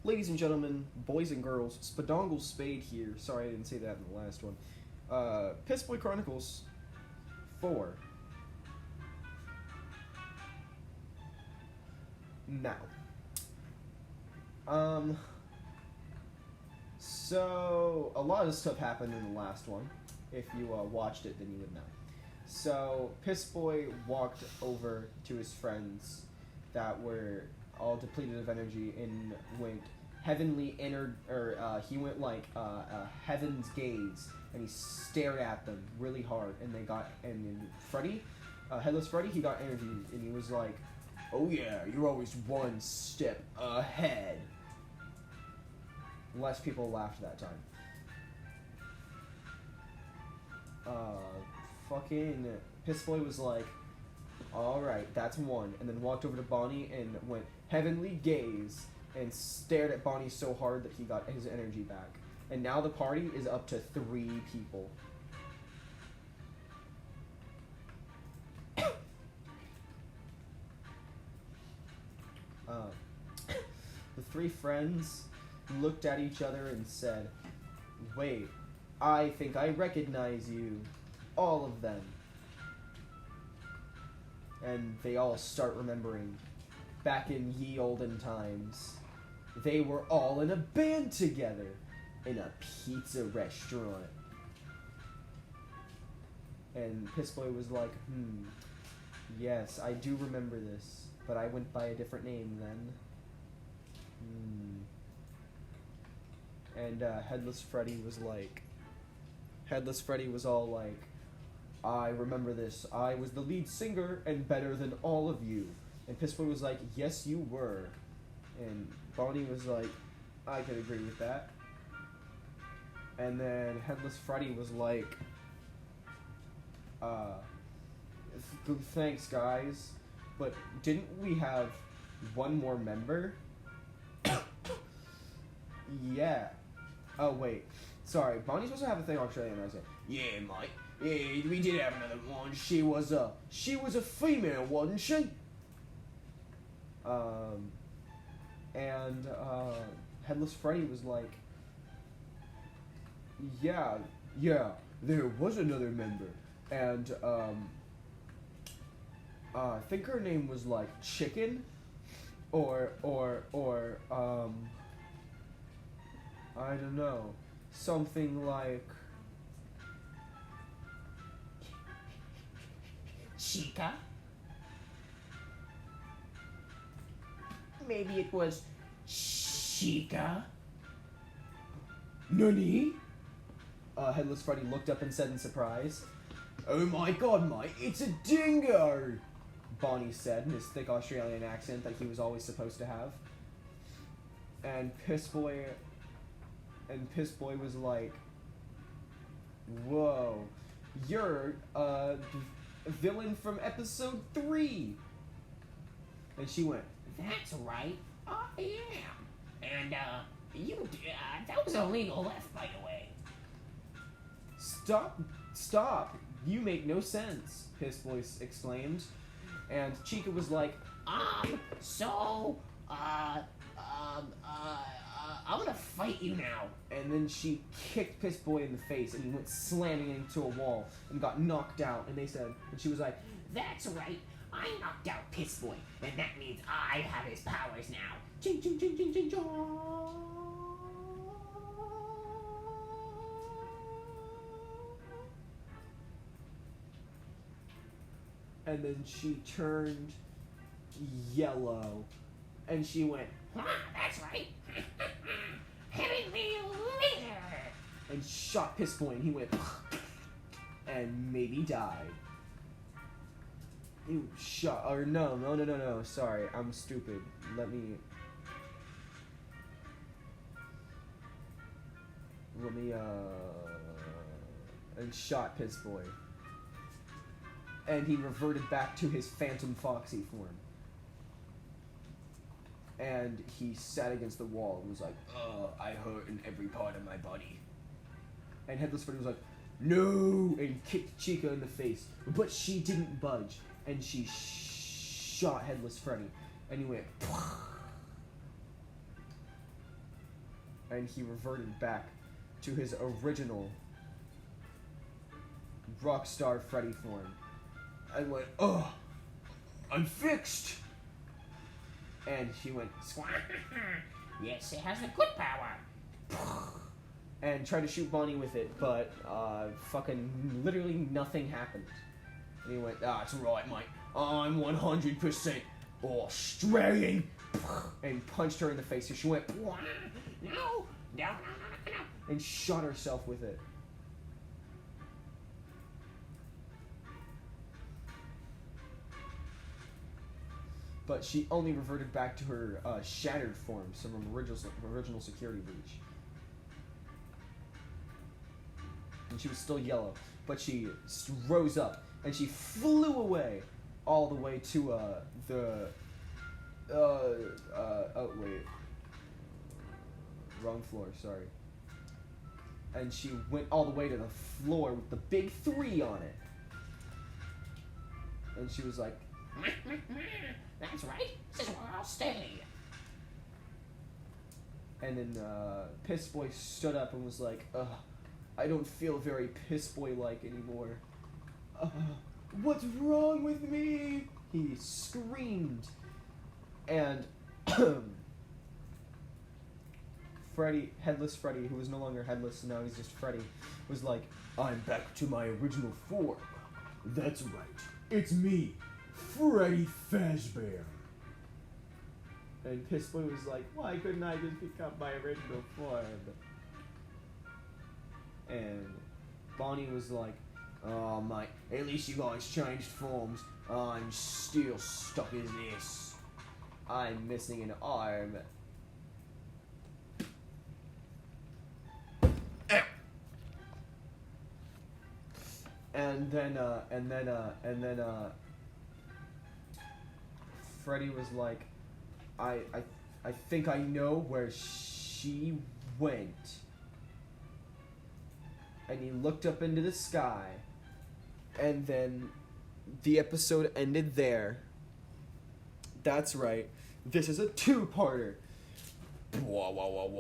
Ladies and gentlemen, boys and girls, Spadongle Spade here. Sorry I didn't say that in the last one. Piss Boy Chronicles 4. Now. So, a lot of stuff happened in the last one. If you watched it, then you would know. So, Piss Boy walked over to his friends that were all depleted of energy and went heavenly he went like heaven's gaze, and he stared at them really hard, and then Freddy, Headless Freddy, he got energy, and he was like, "Oh yeah, you're always one step ahead." Less people laughed that time. Fucking Piss Boy was like, "Alright, that's one," and then walked over to Bonnie and went heavenly gaze and stared at Bonnie so hard that he got his energy back. And now the party is up to 3 people. The 3 friends looked at each other and said, "Wait, I think I recognize you. All of them." And they all start remembering. Back in ye olden times, they were all in a band together in a pizza restaurant. And Piss Boy was like, yes, I do remember this, but I went by a different name then. And Headless Freddy was all like, "I remember this. I was the lead singer and better than all of you." And Piss Boy was like, "Yes, you were." And Bonnie was like, "I could agree with that." And then Headless Freddy was like, "Thanks, guys. But didn't we have one more member?" Yeah. Oh, wait. Sorry, Bonnie's supposed to have a thing Australian accent. "Yeah, mate. Yeah, we did have another one. She was a female, wasn't she?" Headless Freddy was like, yeah, there was another member, and, I think her name was, like, Chicken, or, I don't know, something like Chica? Maybe it was Chica? Nani? Headless Freddy looked up and said in surprise. "Oh my god, mate, it's a dingo!" Bonnie said in his thick Australian accent that he was always supposed to have. And Piss Boy was like, "Whoa, you're a villain from episode 3. And she went, "That's right, I am. And, that was only the left, by the way." Stop, you make no sense," Piss Boy exclaimed. And Chica was like, I'm gonna fight you now." and then she kicked Piss Boy in the face, and he went slamming into a wall and got knocked out. And she was like, "That's right, I knocked out Piss Boy, and that means I have his powers now. Ching, ching, ching, ching, ching, chong." and then she turned yellow, and she went, "That's right. Heavenly laser." and shot Piss Boy, and he went, and maybe died. You shot, or no, sorry, I'm stupid. And shot Piss Boy. And he reverted back to his Phantom Foxy form. And he sat against the wall and was like, I hurt in every part of my body." And Headless Freddy was like, "No!" and kicked Chica in the face. But she didn't budge. And she shot Headless Freddy. And he went, and he reverted back to his original Rockstar Freddy form. And went, "Oh, I'm fixed!" And he went, Yes, it has a good power. and tried to shoot Bonnie with it, but fucking literally nothing happened. And he went, "That's right, mate. I'm 100% Australian," and punched her in the face. So she went, No. and shot herself with it. But she only reverted back to her shattered form, some original security breach. And she was still yellow, but she rose up and she flew away, all the way to wrong floor, sorry. And she went all the way to the floor with the big 3 on it. And she was like, That's right. This is where I'll stay. and then Piss Boy stood up and was like, I don't feel very Piss Boy-like anymore. What's wrong with me? He screamed. And Freddy, Headless Freddy, who was no longer headless, now he's just Freddy, was like, I'm back to my original form. That's right. It's me, Freddy Fazbear. And Piss Boy was like, why couldn't I just become my original form? And Bonnie was like, oh mate, at least you guys changed forms. I'm still stuck as this. I'm missing an arm. And then Freddy was like, I think I know where she went. And he looked up into the sky, and then the episode ended there. That's right. This is a 2-parter.